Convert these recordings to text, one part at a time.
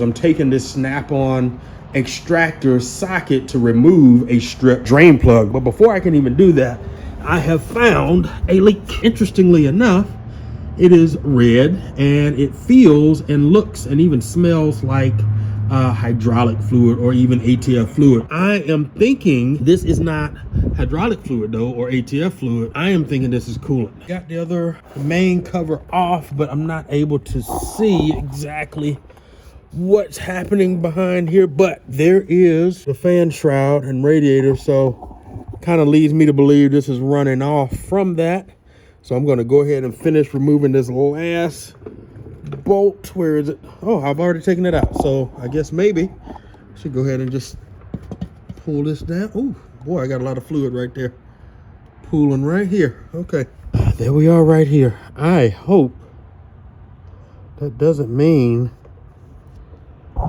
I'm taking this snap-on extractor socket to remove a strip drain plug. But before I can even do that, I have found a leak. Interestingly enough, it is red and it feels and looks and even smells like hydraulic fluid or even ATF fluid. I am thinking this is not hydraulic fluid though, or ATF fluid. I am thinking this is coolant. Got the other main cover off, but I'm not able to see exactly what's happening behind here, but there is the fan shroud and radiator, so kind of leads me to believe this is running off from that. So I'm going to go ahead and finish removing this last bolt. Where is it? Oh, I've already taken it out, so I guess maybe I should go ahead and just pull this down. Oh boy, I got a lot of fluid right there pooling right here. Okay, there we are right here. I hope that doesn't mean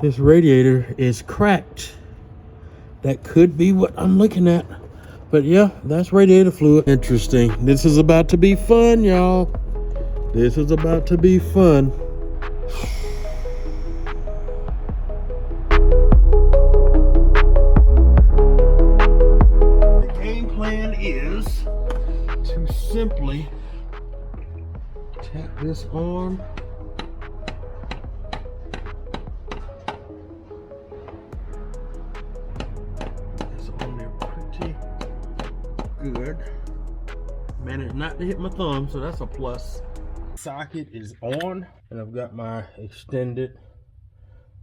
this radiator is cracked. That could be what I'm looking at. But yeah, that's radiator fluid. Interesting. This is about to be fun, y'all. This is about to be fun. The game plan is to simply tap this on. Good. Managed not to hit my thumb, so that's a plus. Socket is on, and I've got my extended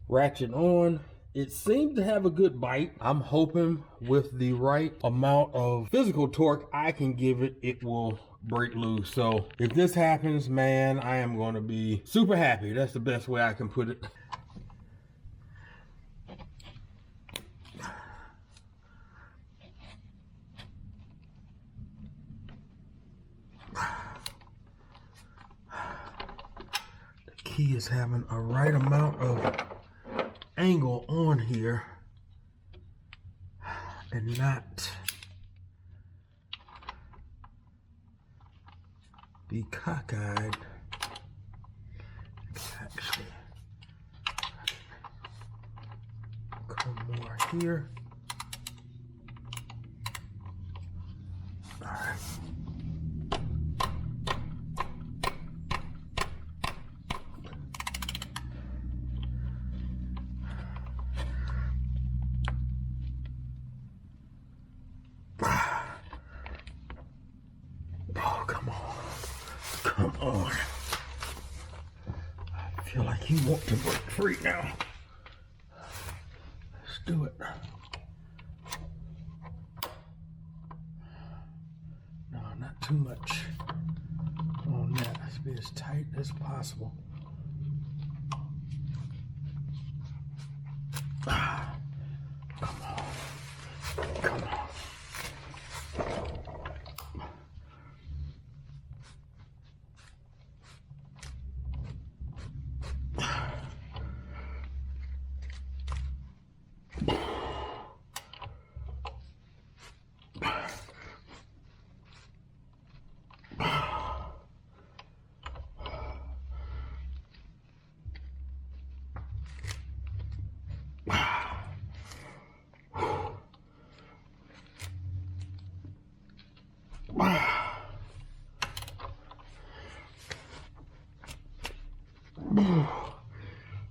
ratchet on. It seems to have a good bite. I'm hoping with the right amount of physical torque I can give it, it will break loose. So if this happens, man, I am going to be super happy. That's the best way I can put it. Key is having a right amount of angle on here and not be cockeyed. Actually, come more here. All right. Oh, come on. Come on. I feel like you want to break free now. Let's do it. No, not too much on that. Let's be as tight as possible. Come on. Come on.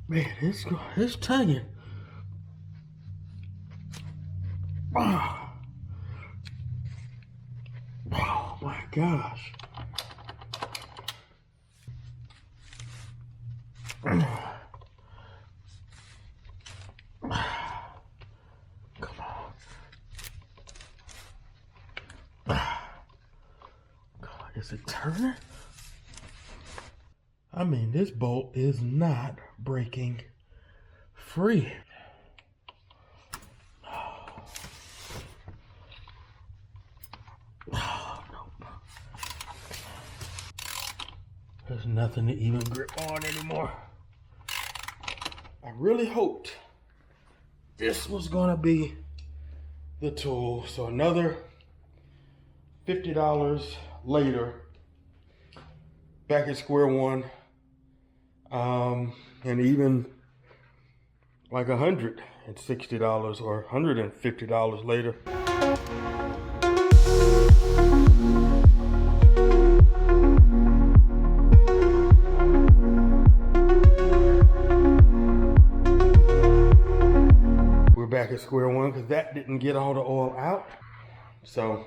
Man, it's tugging. Oh my gosh. Come on. Is it turning? I mean, this bolt is not breaking free. Oh, no. There's nothing to even grip on anymore. I really hoped this was gonna be the tool. So another $50 later, back at square one. And even like $160 or $150 later. We're back at square one because that didn't get all the oil out. So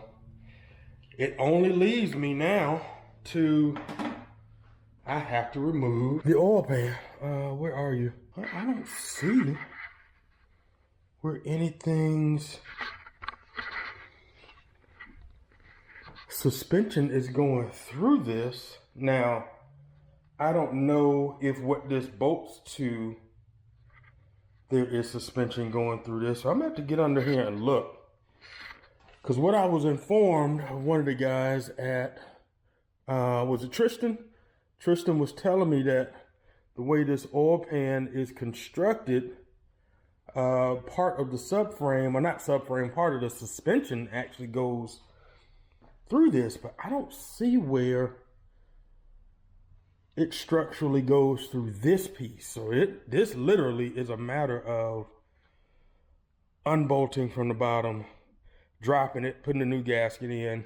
it only leaves me now to, I have to remove the oil pan. Where are you? I don't see where anything's suspension is going through this. Now, I don't know if what this bolts to, there is suspension going through this. So I'm gonna have to get under here and look. Because what I was informed of one of the guys at, was it Tristan? Tristan was telling me that the way this oil pan is constructed, part of the subframe, or not subframe, part of the suspension actually goes through this, but I don't see where it structurally goes through this piece. So this literally is a matter of unbolting from the bottom, dropping it, putting the new gasket in,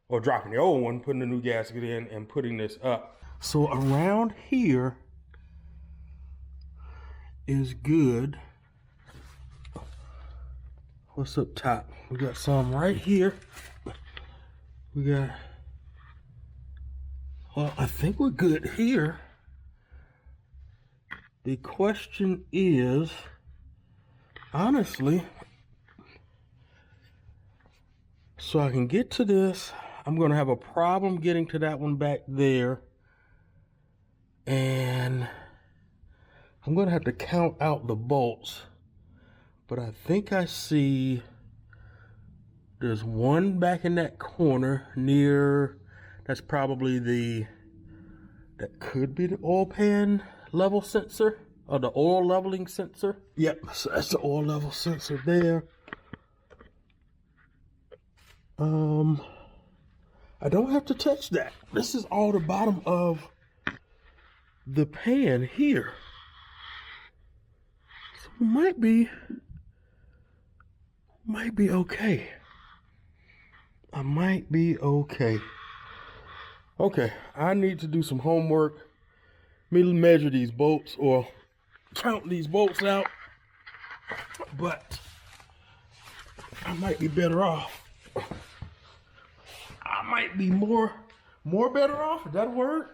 or dropping the old one, putting the new gasket in, and putting this up. So around here is good. What's up top? We got some right here. We got, well, I think we're good here. The question is, honestly, so I can get to this, I'm gonna have a problem getting to that one back there. And I'm gonna have to count out the bolts, but I think I see there's one back in that corner near, that's probably that could be the oil pan level sensor, or the oil leveling sensor. Yep, so that's the oil level sensor there. I don't have to touch that. This is all the bottom of the pan here. So it might be okay. I might be okay. Okay, I need to do some homework. Me measure these bolts or count these bolts out. But I might be better off. I might be more better off. Is that a word?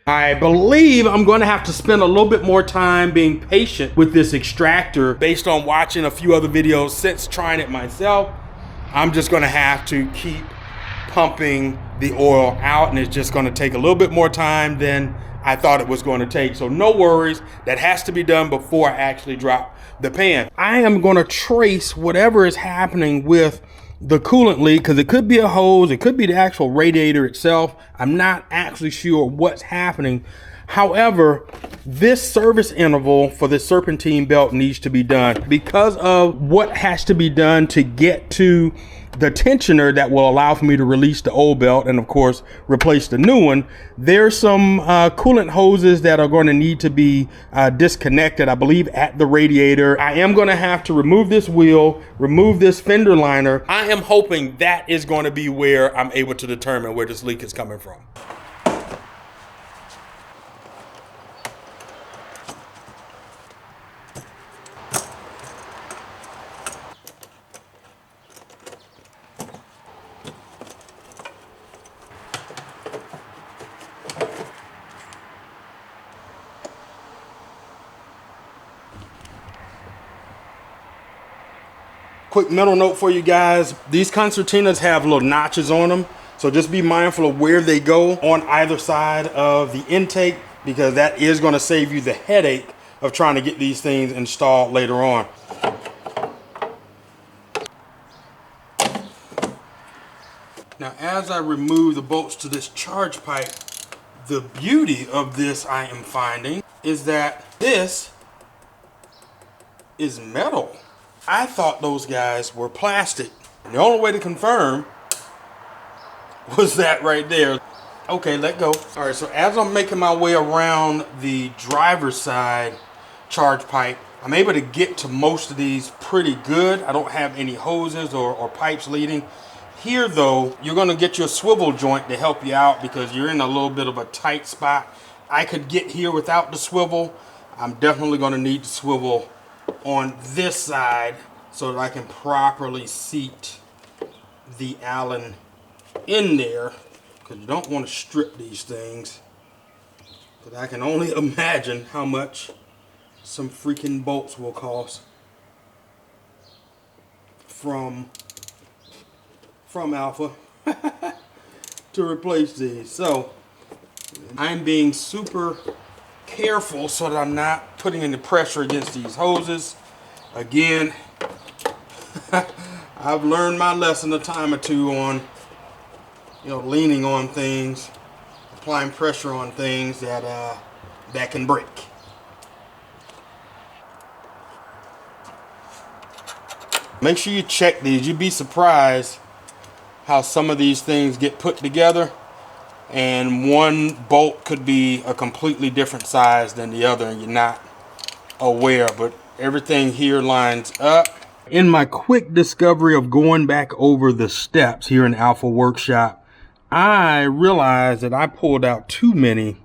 I believe I'm going to have to spend a little bit more time being patient with this extractor based on watching a few other videos since trying it myself. I'm just going to have to keep pumping the oil out, and it's just going to take a little bit more time than I thought it was going to take. So no worries, that has to be done before I actually drop the pan. I am going to trace whatever is happening with the coolant leak, because it could be a hose, it could be the actual radiator itself. I'm not actually sure what's happening. However, this service interval for the serpentine belt needs to be done because of what has to be done to get to the tensioner that will allow for me to release the old belt and of course replace the new one. There's some coolant hoses that are going to need to be disconnected, I believe, at the radiator. I am going to have to remove this wheel, remove this fender liner. I am hoping that is going to be where I'm able to determine where this leak is coming from. Quick mental note for you guys. These concertinas have little notches on them. So just be mindful of where they go on either side of the intake, because that is going to save you the headache of trying to get these things installed later on. Now, as I remove the bolts to this charge pipe, the beauty of this I am finding is that this is metal. I thought those guys were plastic. And the only way to confirm was that right there. Okay, let go. All right, so as I'm making my way around the driver's side, charge pipe. I'm able to get to most of these pretty good. I don't have any hoses or pipes leading. Here though, you're gonna get your swivel joint to help you out because you're in a little bit of a tight spot. I could get here without the swivel. I'm definitely gonna need the swivel on this side so that I can properly seat the Allen in there, because you don't want to strip these things. But I can only imagine how much some freaking bolts will cost from Alpha to replace these. So I'm being super careful so that I'm not putting any pressure against these hoses. Again, I've learned my lesson a time or two on, leaning on things, applying pressure on things that can break. Make sure you check these. You'd be surprised how some of these things get put together, and one bolt could be a completely different size than the other and you're not aware, but everything here lines up. In my quick discovery of going back over the steps here in Alpha Workshop, I realized that I pulled out too many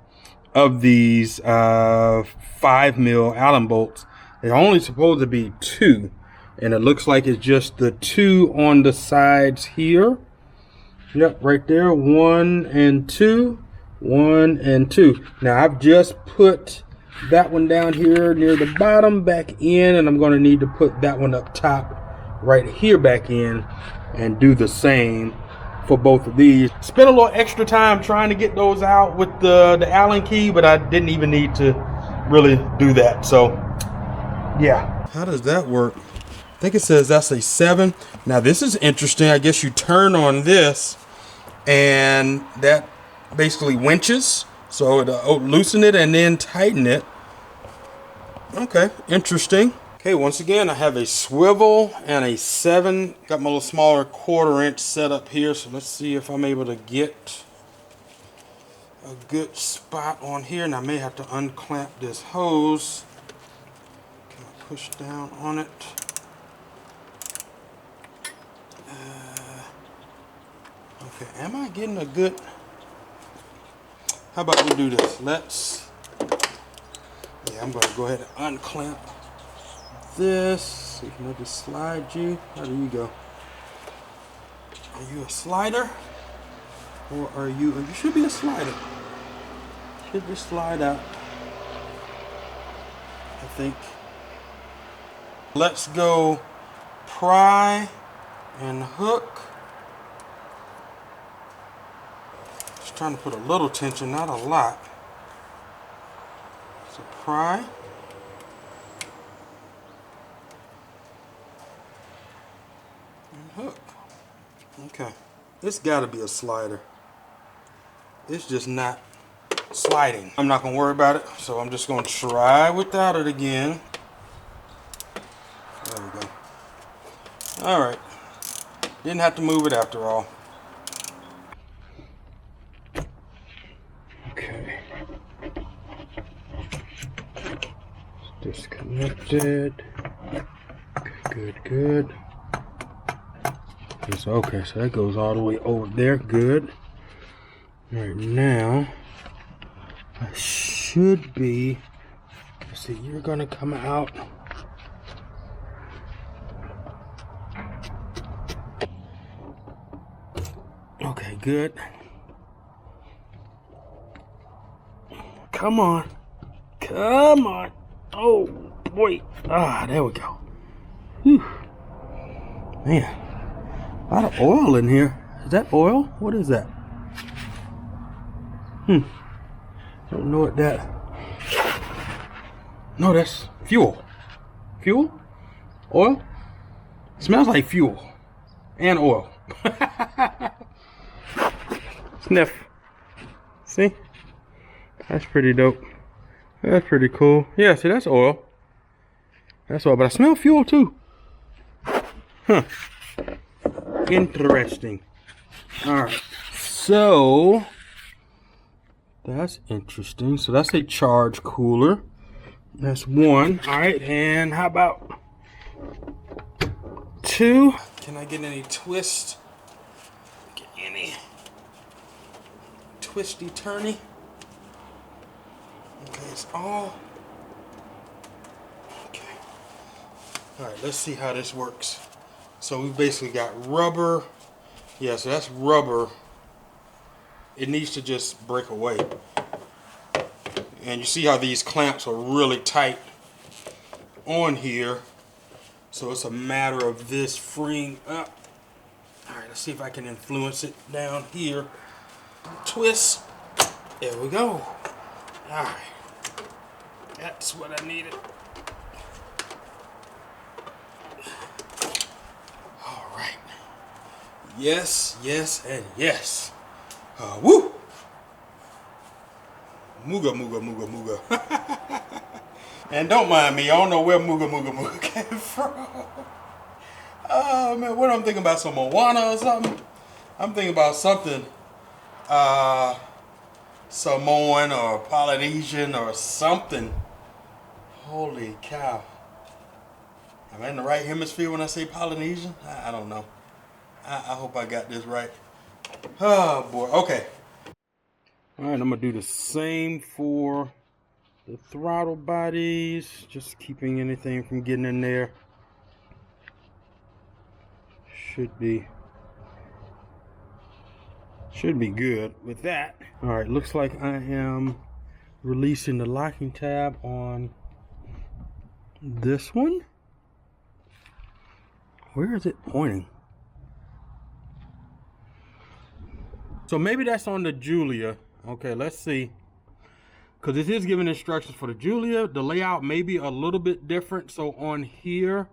of these 5mm Allen bolts. They're only supposed to be 2, and it looks like it's just the 2 on the sides here. Yep, right there, 1 and 2, 1 and 2. Now I've just put that one down here near the bottom back in, and I'm going to need to put that one up top right here back in and do the same for both of these. Spent a little extra time trying to get those out with the Allen key, but I didn't even need to really do that. So yeah. How does that work? I think it says that's a 7. Now this is interesting. I guess you turn on this and that basically winches, so it'll loosen it and then tighten it. Okay, interesting. Okay, once again, I have a swivel and a 7. Got my little smaller 1/4 inch set up here, so let's see if I'm able to get a good spot on here. And I may have to unclamp this hose. Can I push down on it? Okay, am I getting a good... How about we do this? Yeah, I'm going to go ahead and unclamp this. See if I can just slide you. How do you go? Are you a slider? Or are you... You should be a slider. Should just slide out, I think. Let's go pry and hook. Just trying to put a little tension, not a lot. So pry. And hook. Okay. It's got to be a slider. It's just not sliding. I'm not going to worry about it, so I'm just going to try without it again. There we go. Alright. Didn't have to move it after all. Okay. Disconnected. Good, good. Okay, so that goes all the way over there. Good. Right now, I should be... Let's see, you're gonna come out. Okay, good. Come on. Come on. Oh, boy. Ah, there we go. Whew. Man, a lot of oil in here. Is that oil? What is that? Don't know what that... No, that's fuel. Fuel? Oil? Smells like fuel. And oil. Sniff. See? That's pretty dope. That's pretty cool. Yeah, see, that's oil. That's oil, but I smell fuel too. Huh. Interesting. Alright. So, that's interesting. So that's a charge cooler. That's one. All right, and how about two? Can I get any twist? Get any twisty turny? Okay, it's all. Okay. All right, let's see how this works. So we basically got rubber. Yeah, so that's rubber. It needs to just break away. And you see how these clamps are really tight on here. So it's a matter of this freeing up. All right, let's see if I can influence it down here. Twist. There we go. All right. That's what I needed. All right. Yes, yes, and yes. Woo! Mooga, mooga, mooga, mooga. And don't mind me, I don't know where mooga, mooga, mooga came from. Oh man, what I'm thinking about, some Moana or something? I'm thinking about something Samoan or Polynesian or something. Holy cow. Am I in the right hemisphere when I say Polynesian? I don't know. I hope I got this right. Oh boy, okay. All right, I'm gonna do the same for the throttle bodies, just keeping anything from getting in there. Should be good with that. All right, looks like I am releasing the locking tab on this one. Where is it pointing? So maybe that's on the Julia. Okay, let's see. Because it is giving instructions for the Julia. The layout may be a little bit different. So on here,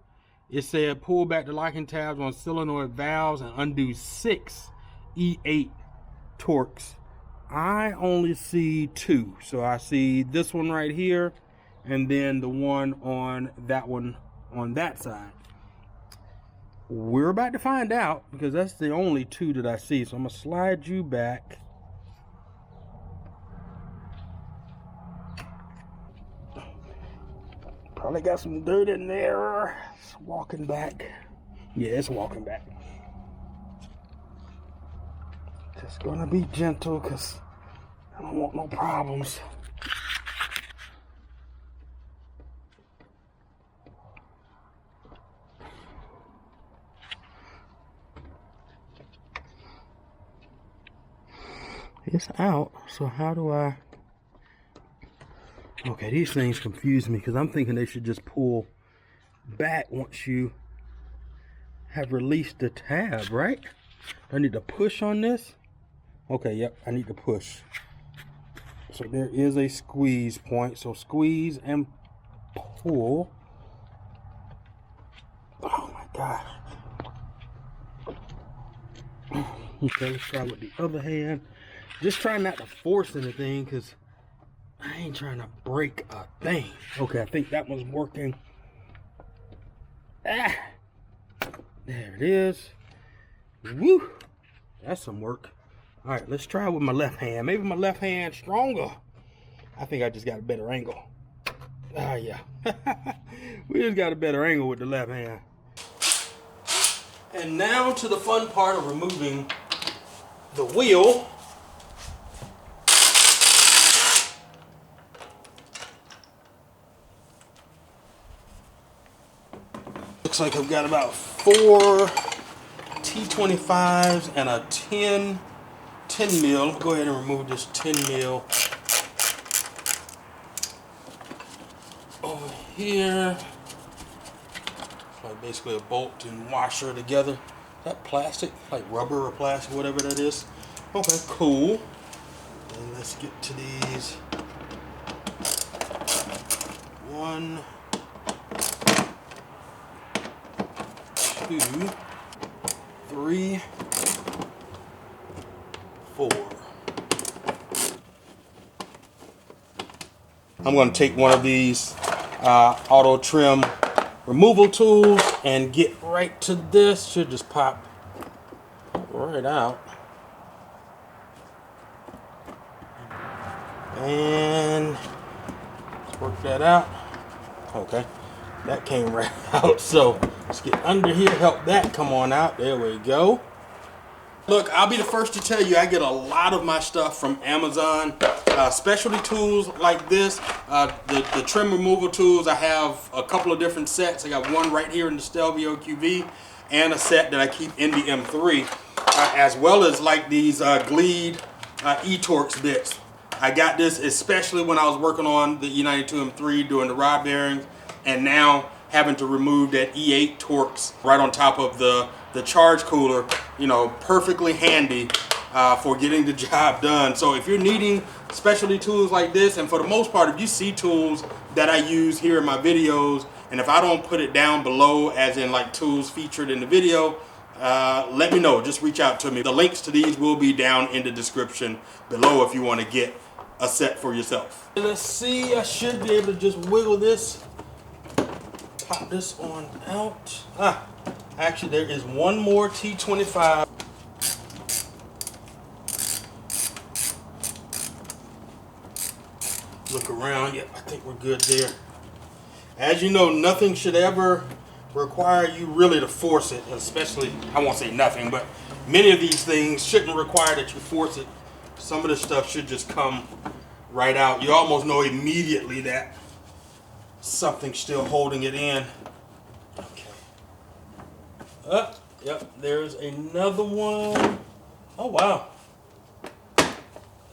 it said pull back the locking tabs on solenoid valves and undo 6 E8 torques. I only see 2. So I see this one right here and then the one on that side. We're about to find out because that's the only 2 that I see. So I'm going to slide you back. Probably got some dirt in there. It's walking back. Yeah, it's walking back. Just gonna be gentle because I don't want no problems. It's out, so how do I... Okay, these things confuse me because I'm thinking they should just pull back once you have released the tab, right? I need to push on this. Okay, yep, I need to push. So there is a squeeze point. So squeeze and pull. Oh my gosh. Okay, let's try with the other hand. Just try not to force anything because I ain't trying to break a thing. Okay, I think that one's working. Ah, there it is. Woo, that's some work. All right, let's try with my left hand. Maybe my left hand's stronger. I think I just got a better angle. Ah, yeah. We just got a better angle with the left hand. And now to the fun part of removing the wheel. Looks like I've got about 4 T25s and a 10 mil. Go ahead and remove this 10 mil over here. It's like basically a bolt and washer together. Is that plastic? Like rubber or plastic, whatever that is. Okay, cool. And let's get to these. 1, 2, 3, 4. I'm going to take one of these auto trim removal tools and get right to this. Should just pop right out. And let's work that out. Okay, that came right out. So let's get under here, help that come on out. There we go. Look, I'll be the first to tell you, I get a lot of my stuff from Amazon. Specialty tools like this, the trim removal tools, I have a couple of different sets. I got one right here in the Stelvio QV and a set that I keep in the M3, as well as like these Gleed E-Torx bits. I got this especially when I was working on the United 2M3 doing the rod bearings, and now having to remove that E8 Torx right on top of the charge cooler, you know, perfectly handy for getting the job done. So if you're needing specialty tools like this, and for the most part, if you see tools that I use here in my videos, and if I don't put it down below as in like tools featured in the video, let me know, just reach out to me. The links to these will be down in the description below if you want to get a set for yourself. Let's see, I should be able to just wiggle this, pop this on out. Actually, there is one more T25. Look around. Yep, I think we're good there. As you know, nothing should ever require you really to force it, especially, I won't say nothing, but many of these things shouldn't require that you force it. Some of this stuff should just come right out. You almost know immediately that something's still holding it in. Yep, there's another one. Oh, wow.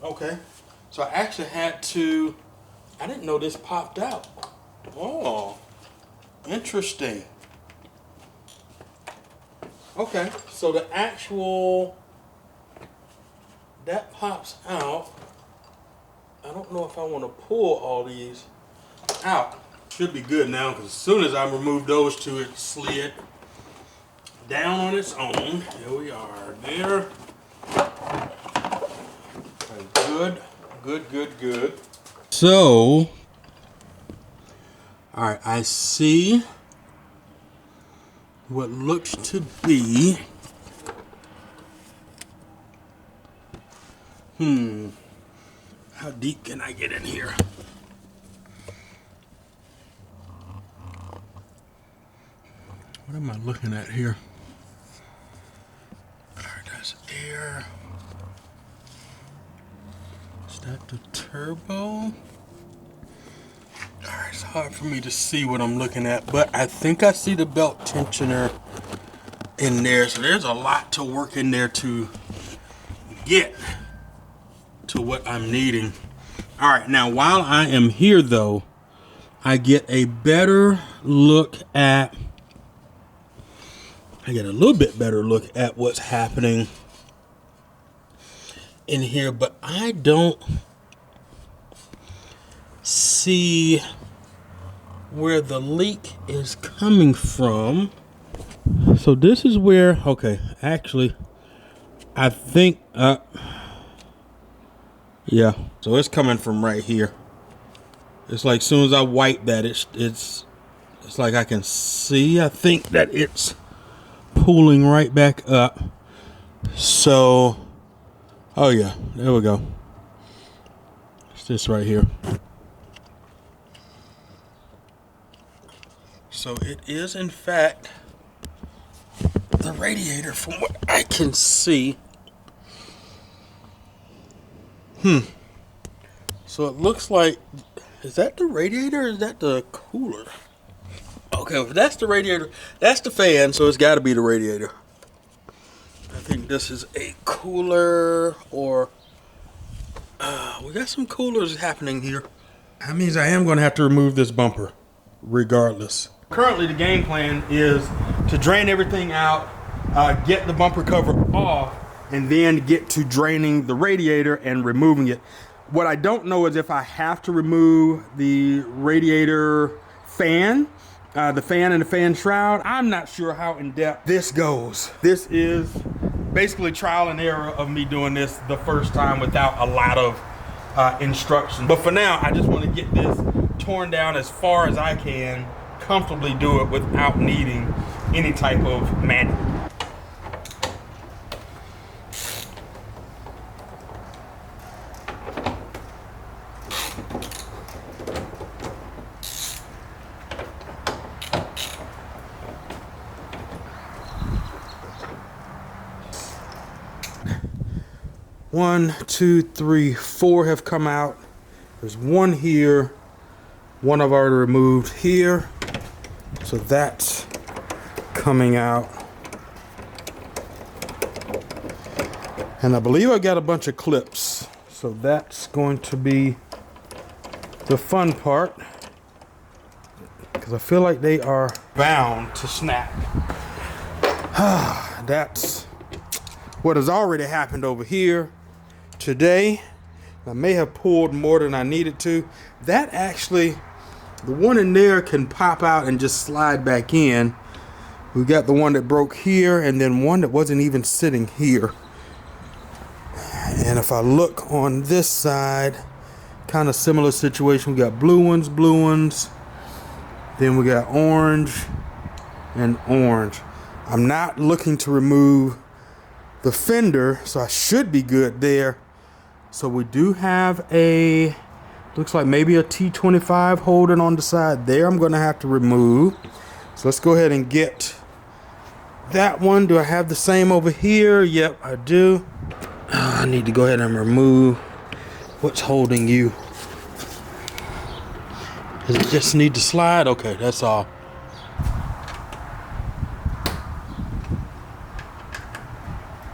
Okay. So I actually had to, I didn't know this popped out. Oh, interesting. Okay, so the actual, that pops out. I don't know if I want to pull all these out. Should be good now, because as soon as I remove those two, it slid down on its own. Here we are there. Okay, good. So, all right, I see what looks to be, how deep can I get in here? What am I looking at here? That's air. Is that the turbo? Alright, it's hard for me to see what I'm looking at, but I think I see the belt tensioner in there. So there's a lot to work in there to get to what I'm needing. Alright, now while I am here though, I get a better look at, I get a little bit better look at what's happening in here, but I don't see where the leak is coming from. So this is where, okay, actually, I think, yeah, so it's coming from right here. It's like as soon as I wipe that, it's like I can see, I think that it's pulling right back up. So, oh yeah, there we go. It's this right here. So it is in fact the radiator from what I can see. So it looks like, is that the radiator or is that the cooler? Okay, if that's the radiator, that's the fan, so it's got to be the radiator. I think this is a cooler, or we got some coolers happening here. That means I am going to have to remove this bumper regardless. Currently the game plan is to drain everything out, get the bumper cover off, and then get to draining the radiator and removing it. What I don't know is if I have to remove the radiator fan, the fan and the fan shroud. I'm not sure how in depth this goes. This is basically trial and error of me doing this the first time without a lot of instruction. But for now, I just want to get this torn down as far as I can, comfortably do it without needing any type of manual. 1, 2, 3, 4 have come out. There's one here. One I've already removed here. So that's coming out. And I believe I got a bunch of clips. So that's going to be the fun part. Because I feel like they are bound to snap. That's what has already happened over here today. I may have pulled more than I needed to. That actually, the one in there can pop out and just slide back in. We got the one that broke here and then one that wasn't even sitting here. And if I look on this side, kind of similar situation. We got blue ones. Then we got orange and orange. I'm not looking to remove the fender, so I should be good there. So we do have a, looks like maybe a T25 holding on the side there. I'm going to have to remove. So let's go ahead and get that one. Do I have the same over here? Yep, I do. I need to go ahead and remove what's holding you. Does it just need to slide? Okay, that's all.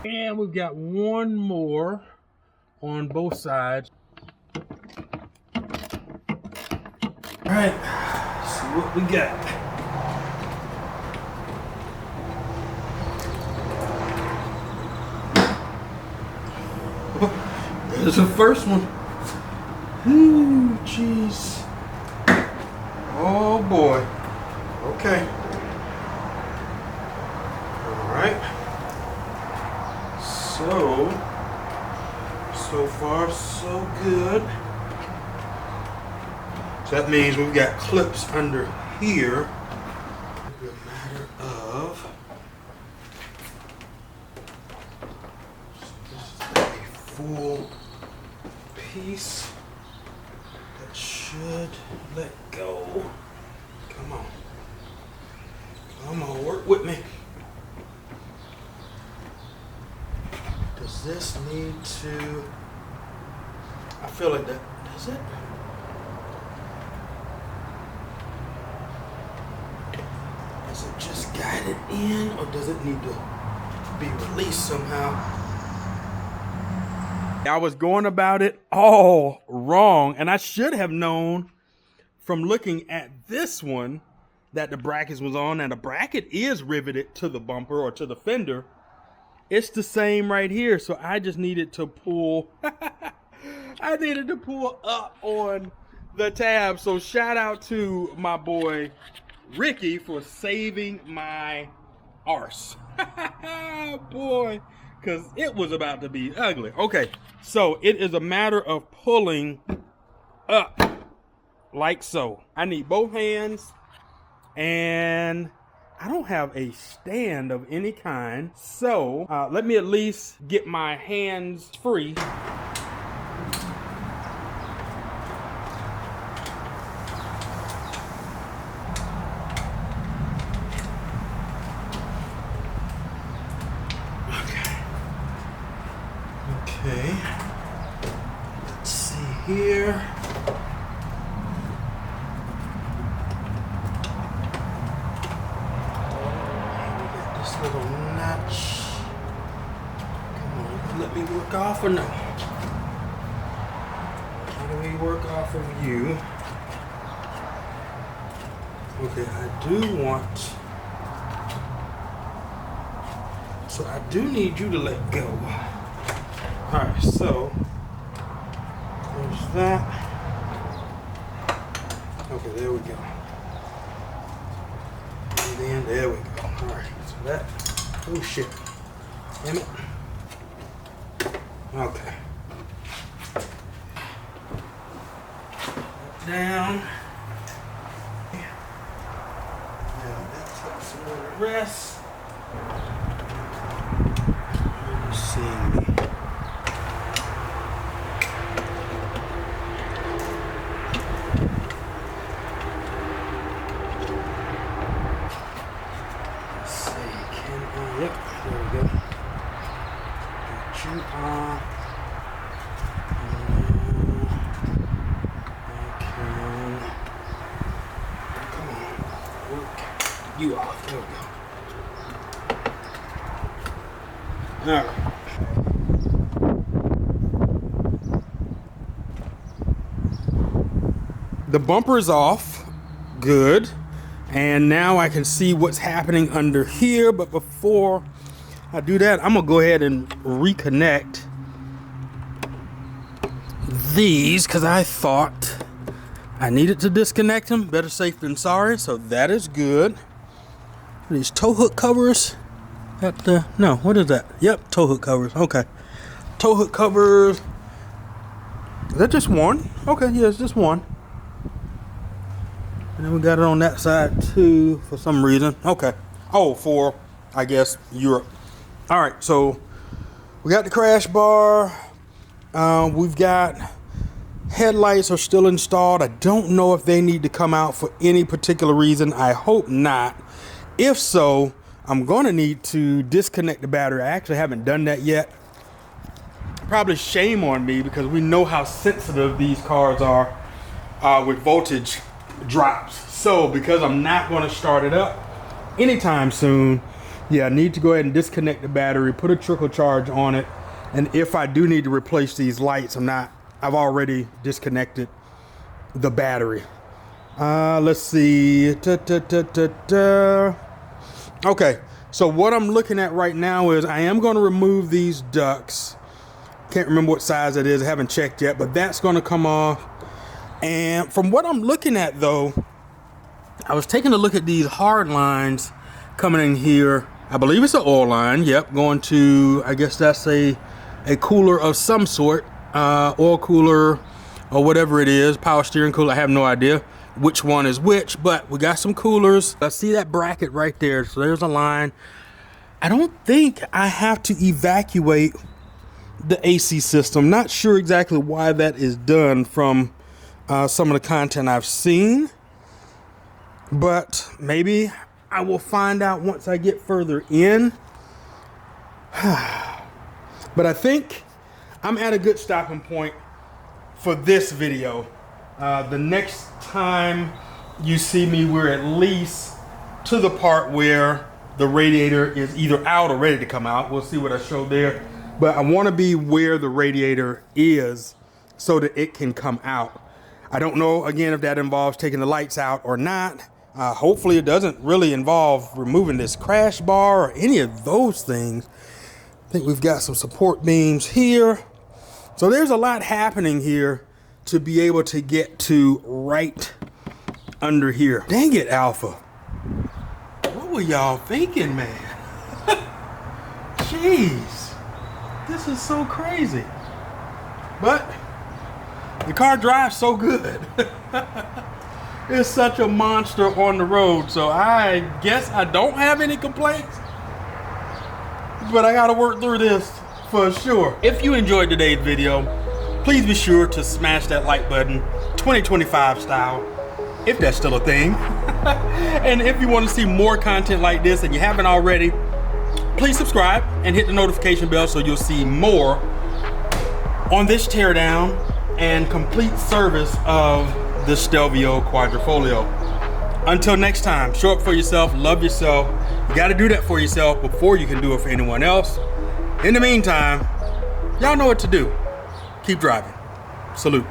And we've got one more on both sides. All right, let's see what we got. Oh, there's the first one. Ooh, jeez. Oh boy. Okay. All right. So far so good. So that means we've got clips under here. It's a matter of, so this is a full piece that should let go. Come on, work with me. Does this need to, I feel like that, does it? Does it just guide it in, or does it need to be released somehow? I was going about it all wrong, and I should have known from looking at this one that the brackets was on, and the bracket is riveted to the bumper or to the fender. It's the same right here, so I just needed to pull I needed to pull up on the tab. So shout out to my boy Ricky for saving my arse. Boy, because it was about to be ugly. Okay, so it is a matter of pulling up like so. I need both hands, and I don't have a stand of any kind, so let me at least get my hands free. Okay, let's see here. Little notch. Come on, let me work off or no? How do we work off of you? Okay, I do want, so I do need you to let go. Alright, so there's that. Okay, there we go. And then there we go. Alright. That, oh shit, damn it. Okay. Down. Now that's got some more to rest. You see me. Yep, there we go. Got you on. you off. There we go. All right. The bumper is off. Good. And now I can see what's happening under here. But before I do that, I'm gonna go ahead and reconnect these because I thought I needed to disconnect them. Better safe than sorry. So that is good. These tow hook covers at the, no, what is that? Yep, tow hook covers. Okay. Tow hook covers. Is that just one? Okay, yeah, it's just one. And then we got it on that side too for some reason. Okay. Oh, for, I guess, Europe. All right, so we got the crash bar. We've got headlights are still installed. I don't know if they need to come out for any particular reason. I hope not. If so, I'm going to need to disconnect the battery. I actually haven't done that yet. Probably shame on me because we know how sensitive these cars are with voltage drops. So because I'm not going to start it up anytime soon, yeah, I need to go ahead and disconnect the battery, put a trickle charge on it, and if I do need to replace these lights, I've already disconnected the battery. Let's see. Okay, so what I'm looking at right now is I am going to remove these ducts. Can't remember what size it is, I haven't checked yet, but that's going to come off. And from what I'm looking at though, I was taking a look at these hard lines coming in here. I believe it's an oil line. Yep, going to, I guess that's a cooler of some sort, oil cooler or whatever it is, power steering cooler. I have no idea which one is which, but we got some coolers. I see that bracket right there. So there's a line. I don't think I have to evacuate the AC system. Not sure exactly why that is done from some of the content I've seen, but maybe I will find out once I get further in. But I think I'm at a good stopping point for this video. The next time you see me, we're at least to the part where the radiator is either out or ready to come out. We'll see what I showed there. But I want to be where the radiator is so that it can come out. I don't know, again, if that involves taking the lights out or not. Hopefully it doesn't really involve removing this crash bar or any of those things. I think we've got some support beams here. So there's a lot happening here to be able to get to right under here. Dang it, Alpha. What were y'all thinking, man? Jeez. This is so crazy. But the car drives so good. It's such a monster on the road. So I guess I don't have any complaints. But I gotta work through this for sure. If you enjoyed today's video, please be sure to smash that like button, 2025 style, if that's still a thing. And if you want to see more content like this and you haven't already, please subscribe and hit the notification bell so you'll see more on this teardown and complete service of the Stelvio Quadrifoglio. Until next time, show up for yourself, love yourself. You got to do that for yourself before you can do it for anyone else. In the meantime, y'all know what to do. Keep driving. Salute.